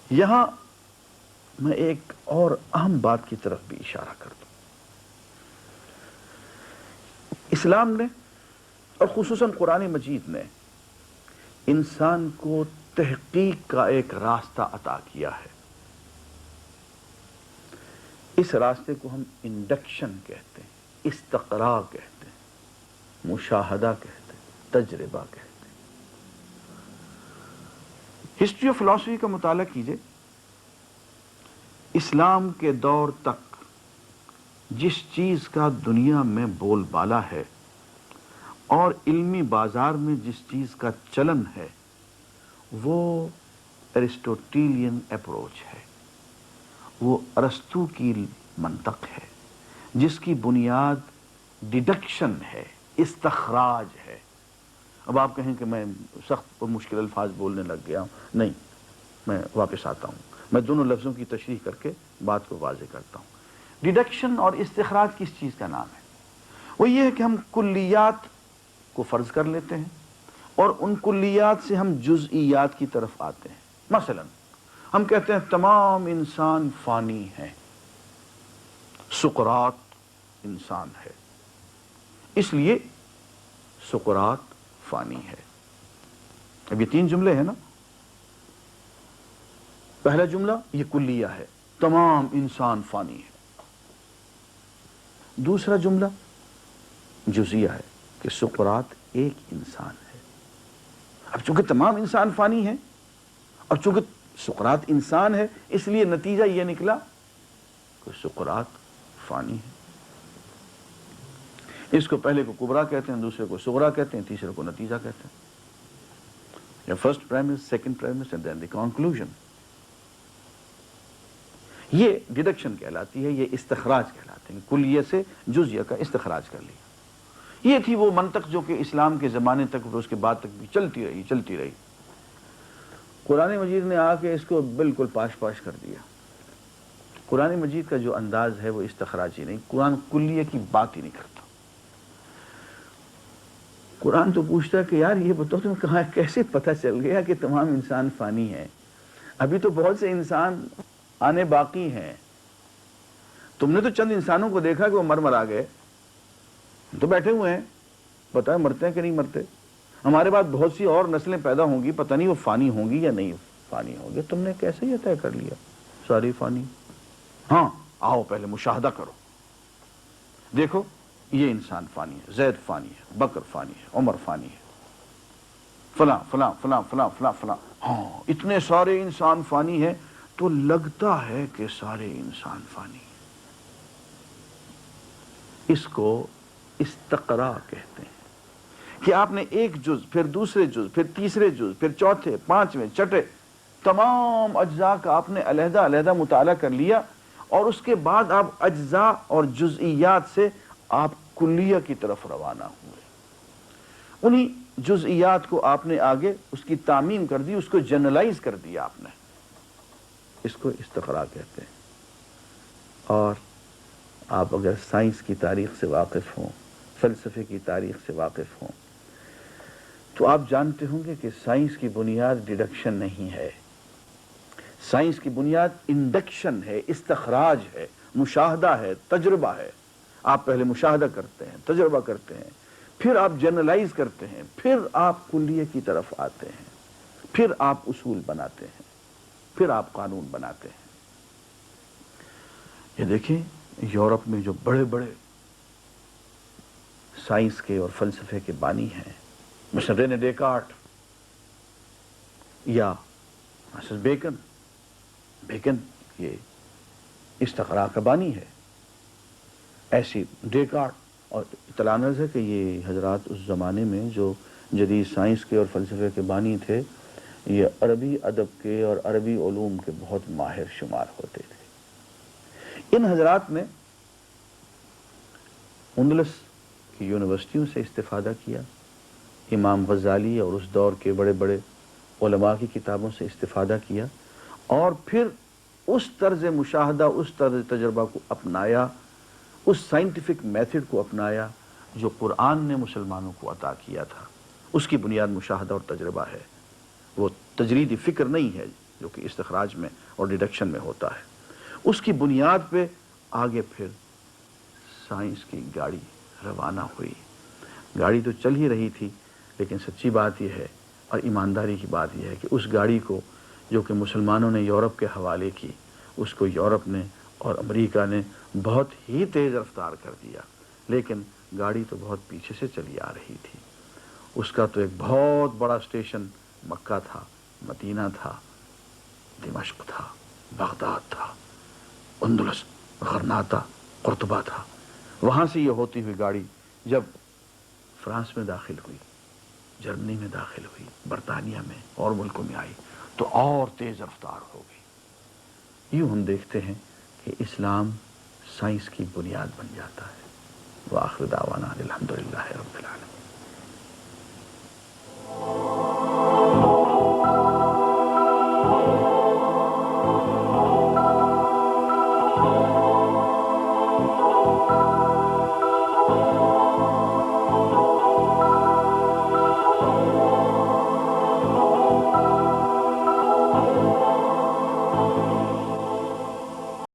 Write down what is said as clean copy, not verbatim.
یہاں میں ایک اور اہم بات کی طرف بھی اشارہ کر دوں. اسلام نے اور خصوصاً قرآن مجید نے انسان کو تحقیق کا ایک راستہ عطا کیا ہے. اس راستے کو ہم انڈکشن کہتے ہیں، استقراء کہتے ہیں، مشاہدہ کہتے ہیں، تجربہ کہتے ہیں. ہسٹری آف فلاسفی کا مطالعہ کیجئے. اسلام کے دور تک جس چیز کا دنیا میں بول بالا ہے اور علمی بازار میں جس چیز کا چلن ہے وہ ایرسٹوٹیلین اپروچ ہے، وہ ارسطو کی منطق ہے جس کی بنیاد ڈیڈکشن ہے، استخراج ہے. اب آپ کہیں کہ میں سخت اور مشکل الفاظ بولنے لگ گیا ہوں. نہیں، میں واپس آتا ہوں. میں دونوں لفظوں کی تشریح کر کے بات کو واضح کرتا ہوں. ڈیڈکشن اور استخراج کس چیز کا نام ہے؟ وہ یہ ہے کہ ہم کلیات کو فرض کر لیتے ہیں اور ان کلیات سے ہم جزئیات کی طرف آتے ہیں. مثلا ہم کہتے ہیں تمام انسان فانی ہیں، سقراط انسان ہے، اس لیے سقراط فانی ہے. اب یہ تین جملے ہیں نا. پہلا جملہ یہ کلیہ ہے، تمام انسان فانی ہے. دوسرا جملہ جزیہ ہے کہ سقراط ایک انسان ہے. اب چونکہ تمام انسان فانی ہیں اور چونکہ سقراط انسان ہے اس لیے نتیجہ یہ نکلا کہ سقراط فانی ہے. اس کو پہلے کو کبرا کہتے ہیں، دوسرے کو صغرا کہتے ہیں، تیسرے کو نتیجہ کہتے ہیں. یا first premise, second premise and then the conclusion. یہ ڈیڈکشن کہلاتی ہے، یہ استخراج کہلاتے ہیں. کلیہ سے جزیہ کا استخراج کر لیا. یہ تھی وہ منطق جو کہ اسلام کے زمانے تک اور اس کے بعد تک بھی چلتی رہی. قرآن مجید نے آ کے اس کو بالکل پاش پاش کر دیا. قرآن مجید کا جو انداز ہے وہ استخراجی نہیں، قرآن کلیہ کی بات ہی نہیں کرتا. قرآن تو پوچھتا ہے کہ یار یہ بتاؤ تمہیں کہاں کیسے پتہ چل گیا کہ تمام انسان فانی ہیں؟ ابھی تو بہت سے انسان آنے باقی ہیں. تم نے تو چند انسانوں کو دیکھا کہ وہ مر آ گئے، تو بیٹھے ہوئے ہیں، پتہ ہے مرتے ہیں کہ نہیں مرتے. ہمارے بعد بہت سی اور نسلیں پیدا ہوں گی، پتہ نہیں وہ فانی ہوں گی یا نہیں فانی ہوں گی. تم نے کیسے یہ طے کر لیا ساری فانی؟ ہاں آؤ پہلے مشاہدہ کرو، دیکھو یہ انسان فانی ہے، زید فانی ہے، بکر فانی ہے، عمر فانی ہے، فلاں فلاں فلاں فلاں فلاں فلاں. ہاں اتنے سارے انسان فانی ہیں تو لگتا ہے کہ سارے انسان فانی ہیں. اس کو استقراء کہتے ہیں کہ آپ نے ایک جز، پھر دوسرے جز، پھر تیسرے جز، پھر چوتھے، پانچویں، چھٹے تمام اجزاء کا آپ نے علیحدہ علیحدہ مطالعہ کر لیا اور اس کے بعد آپ اجزاء اور جزئیات سے آپ کلیہ کی طرف روانہ ہوئے. انہی جزئیات کو آپ نے آگے اس کی تعمیم کر دی، اس کو جنرلائز کر دیا آپ نے. اس کو استقراء کہتے ہیں. اور آپ اگر سائنس کی تاریخ سے واقف ہوں، فلسفے کی تاریخ سے واقف ہوں تو آپ جانتے ہوں گے کہ سائنس کی بنیاد ڈیڈکشن نہیں ہے. سائنس کی بنیاد انڈکشن ہے، استخراج ہے، مشاہدہ ہے، تجربہ ہے. آپ پہلے مشاہدہ کرتے ہیں، تجربہ کرتے ہیں، پھر آپ جنرلائز کرتے ہیں، پھر آپ کلیہ کی طرف آتے ہیں، پھر آپ اصول بناتے ہیں، پھر آپ قانون بناتے ہیں. یہ دیکھیں یورپ میں جو بڑے بڑے سائنس کے اور فلسفے کے بانی ہیں، مثلا رینے ڈیکارٹ یا مثلا بیکن یہ استقراء کا بانی ہے. ایسی ڈیکارٹ، اور اطلاع ہے کہ یہ حضرات اس زمانے میں جو جدید سائنس کے اور فلسفے کے بانی تھے یہ عربی ادب کے اور عربی علوم کے بہت ماہر شمار ہوتے تھے. ان حضرات نے اندلس کی یونیورسٹیوں سے استفادہ کیا، امام غزالی اور اس دور کے بڑے بڑے علماء کی کتابوں سے استفادہ کیا اور پھر اس طرز مشاہدہ، اس طرز تجربہ کو اپنایا، اس سائنٹیفک میتھڈ کو اپنایا جو قرآن نے مسلمانوں کو عطا کیا تھا. اس کی بنیاد مشاہدہ اور تجربہ ہے، وہ تجریدی فکر نہیں ہے جو کہ استخراج میں اور ڈیڈکشن میں ہوتا ہے، اس کی بنیاد پہ آگے پھر سائنس کی گاڑی روانہ ہوئی۔ گاڑی تو چل ہی رہی تھی، لیکن سچی بات یہ ہے اور ایمانداری کی بات یہ ہے کہ اس گاڑی کو جو کہ مسلمانوں نے یورپ کے حوالے کی، اس کو یورپ نے اور امریکہ نے بہت ہی تیز رفتار کر دیا، لیکن گاڑی تو بہت پیچھے سے چلی آ رہی تھی۔ اس کا تو ایک بہت بڑا اسٹیشن مکہ تھا، مدینہ تھا، دمشق تھا، بغداد تھا، اندلس، غرناطہ، قرطبہ تھا۔ وہاں سے یہ ہوتی ہوئی گاڑی جب فرانس میں داخل ہوئی، جرمنی میں داخل ہوئی، برطانیہ میں اور ملکوں میں آئی تو اور تیز رفتار ہو گئی۔ یوں ہم دیکھتے ہیں کہ اسلام سائنس کی بنیاد بن جاتا ہے۔ وآخر دعوانا الحمدللہ رب العالمین۔